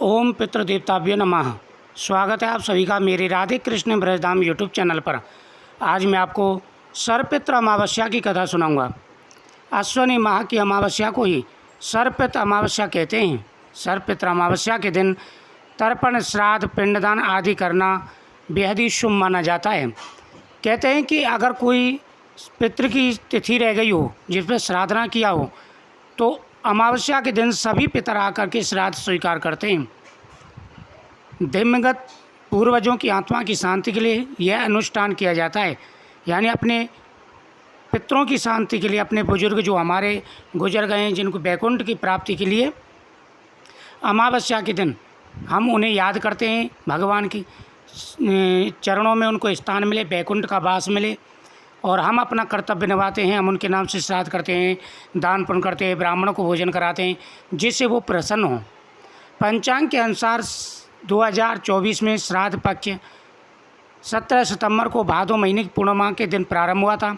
ओम पितृदेवताभ्यो नमः। स्वागत है आप सभी का मेरे राधे कृष्ण ब्रजधाम यूट्यूब चैनल पर। आज मैं आपको सर्वपितृ अमावस्या की कथा सुनाऊंगा। अश्विनी माह की अमावस्या को ही सर्वपितृ अमावस्या कहते हैं। सर्वपितृ अमावस्या के दिन तर्पण, श्राद्ध, पिंडदान आदि करना बेहद ही शुभ माना जाता है। कहते हैं कि अगर कोई पितृ की तिथि रह गई हो जिस पर श्राद्ध ना किया हो तो अमावस्या के दिन सभी पितर आकर के श्राद्ध स्वीकार करते हैं। दिवंगत पूर्वजों की आत्मा की शांति के लिए यह अनुष्ठान किया जाता है। यानी अपने पितरों की शांति के लिए, अपने बुजुर्ग जो हमारे गुजर गए हैं जिनको वैकुंठ की प्राप्ति के लिए अमावस्या के दिन हम उन्हें याद करते हैं। भगवान की चरणों में उनको स्थान मिले, वैकुंठ का वास मिले और हम अपना कर्तव्य निभाते हैं। हम उनके नाम से श्राद्ध करते हैं, दान पुण्य करते हैं, ब्राह्मणों को भोजन कराते हैं जिससे वो प्रसन्न हों। पंचांग के अनुसार 2024 में श्राद्ध पक्ष 17 सितंबर को भादो महीने की पूर्णिमा के दिन प्रारंभ हुआ था,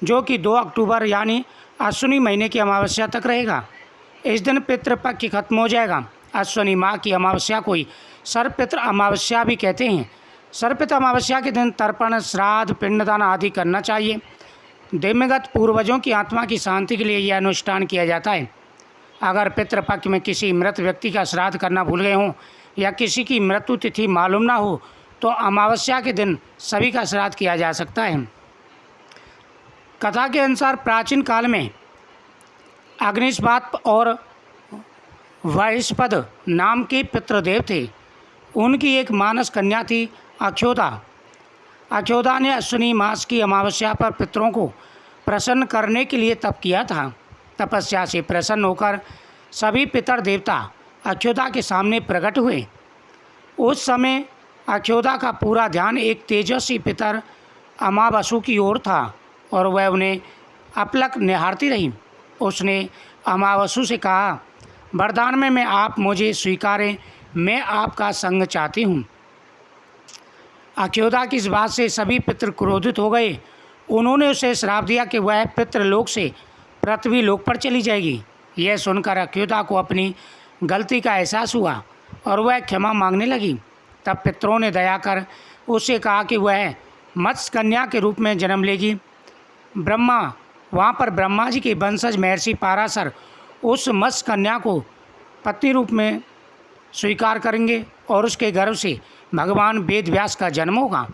जो कि 2 अक्टूबर यानी अश्विनी महीने की अमावस्या तक रहेगा। इस दिन पितृपक्ष खत्म हो जाएगा। अश्विनी माह की अमावस्या को ही सर्वपितृ अमावस्या भी कहते हैं। सर्वपितृ अमावस्या के दिन तर्पण, श्राद्ध, पिंडदान आदि करना चाहिए। दिवंगत पूर्वजों की आत्मा की शांति के लिए यह अनुष्ठान किया जाता है। अगर पितृपक्ष में किसी मृत व्यक्ति का श्राद्ध करना भूल गए हों या किसी की मृत्यु तिथि मालूम ना हो तो अमावस्या के दिन सभी का श्राद्ध किया जा सकता है। कथा के अनुसार प्राचीन काल में अग्निष्पाद और वहिष्पद नाम के पितृदेव थे। उनकी एक मानस कन्या थी अक्षोदा। अक्षोदा ने अश्विनी मास की अमावस्या पर पितरों को प्रसन्न करने के लिए तप किया था। तपस्या से प्रसन्न होकर सभी पितर देवता अक्षोदा के सामने प्रकट हुए। उस समय अक्षोदा का पूरा ध्यान एक तेजस्वी पितर अमावसु की ओर था और वह उन्हें अपलक निहारती रही। उसने अमावसु से कहा, वरदान में मैं आप मुझे स्वीकारें, मैं आपका संग चाहती हूँ। अक्षोदा की इस बात से सभी पितृ क्रोधित हो गए। उन्होंने उसे श्राप दिया कि वह पितृलोक से पृथ्वी लोक पर चली जाएगी। यह सुनकर अक्षोदा को अपनी गलती का एहसास हुआ और वह क्षमा मांगने लगी। तब पितरों ने दया कर उससे कहा कि वह मत्स्य कन्या के रूप में जन्म लेगी। वहाँ पर ब्रह्मा जी के वंशज महर्षि पाराशर उस मत्स्य कन्या को पत्नी रूप में स्वीकार करेंगे और उसके गर्भ से भगवान वेद व्यास का जन्म होगा।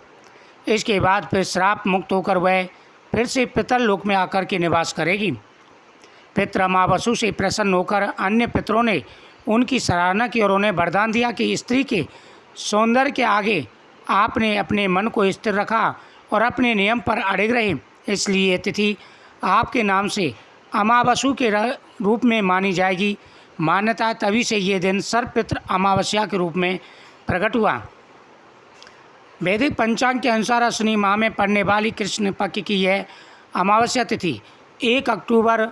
इसके बाद फिर श्राप मुक्त होकर वह फिर से पितरलोक में आकर के निवास करेगी। पितृ अमावसु से प्रसन्न होकर अन्य पितरों ने उनकी सराहना की और उन्हें वरदान दिया कि स्त्री के सौंदर्य के आगे आपने अपने मन को स्थिर रखा और अपने नियम पर अड़िग रहे, इसलिए तिथि आपके नाम से अमावसु के रूप में मानी जाएगी। मान्यता तभी से ये दिन सर्वपितृ अमावस्या के रूप में प्रकट हुआ। वैदिक पंचांग के अनुसार अश्विनी माह में पड़ने वाली कृष्ण पक्ष की यह अमावस्या तिथि 1 अक्टूबर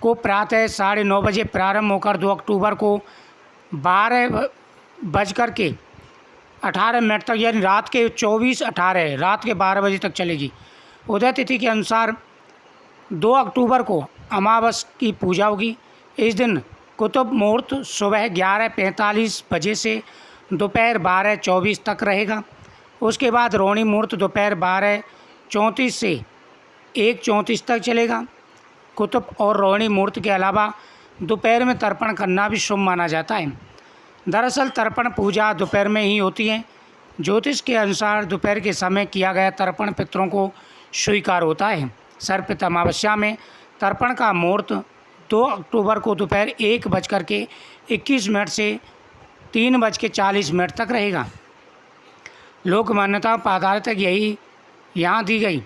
को प्रातः 9:30 बजे प्रारंभ होकर 2 अक्टूबर को 12:18 तक यानी रात के 24:18 रात के 12 बजे तक चलेगी। उदय तिथि के अनुसार 2 अक्टूबर को अमावस की पूजा होगी। इस दिन कुतुब मुहूर्त सुबह 11:45 बजे से दोपहर 12:24 तक रहेगा। उसके बाद रोहिणी मुहूर्त दोपहर 12:34 से 1:34 तक चलेगा। कुतुब और रोहिणी मुहूर्त के अलावा दोपहर में तर्पण करना भी शुभ माना जाता है। दरअसल तर्पण पूजा दोपहर में ही होती है। ज्योतिष के अनुसार दोपहर के समय किया गया तर्पण पितरों को स्वीकार होता है। सर्वपितृ अमावस्या में तर्पण का मुहूर्त 2 अक्टूबर को दोपहर 1:21 से 3:40 तक रहेगा। लोक मान्यताओं पर आधारित यही यहाँ दी गई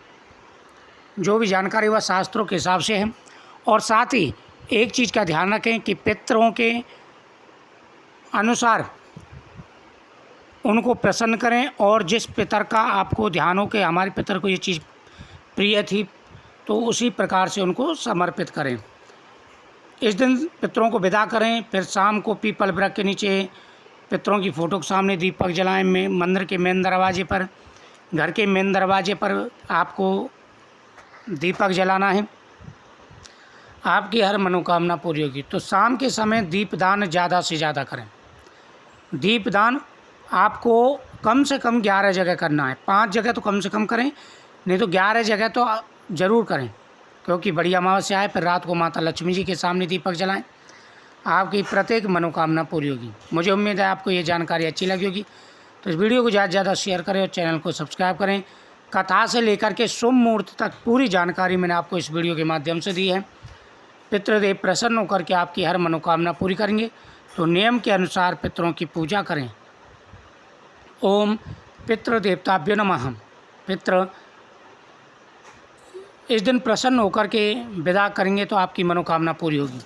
जो भी जानकारी वह शास्त्रों के हिसाब से है। और साथ ही एक चीज़ का ध्यान रखें कि पितरों के अनुसार उनको प्रसन्न करें और जिस पितर का आपको ध्यान हो कि हमारे पितर को ये चीज़ प्रिय थी तो उसी प्रकार से उनको समर्पित करें। इस दिन पितरों को विदा करें। फिर शाम को पीपल वृक्ष के नीचे पितरों की फ़ोटो के सामने दीपक जलाएं। मंदिर के मेन दरवाजे पर, घर के मेन दरवाजे पर आपको दीपक जलाना है। आपकी हर मनोकामना पूरी होगी। तो शाम के समय दीपदान ज़्यादा से ज़्यादा करें। दीपदान आपको कम से कम 11 जगह करना है। 5 जगह तो कम से कम करें, नहीं तो 11 जगह तो ज़रूर करें, क्योंकि बड़ी अमावस्या है। फिर रात को माता लक्ष्मी जी के सामने दीपक जलाएं, आपकी प्रत्येक मनोकामना पूरी होगी। मुझे उम्मीद है आपको ये जानकारी अच्छी लगी होगी, तो इस वीडियो को ज़्यादा से ज़्यादा शेयर करें और चैनल को सब्सक्राइब करें। कथा से लेकर के शुभ मुहूर्त तक पूरी जानकारी मैंने आपको इस वीडियो के माध्यम से दी है। पितृदेव प्रसन्न होकर के आपकी हर मनोकामना पूरी करेंगे, तो नियम के अनुसार पितरों की पूजा करें। ओम पितृदेवताभ्यो नमः। पितृ इस दिन प्रसन्न होकर के विदा करेंगे तो आपकी मनोकामना पूरी होगी।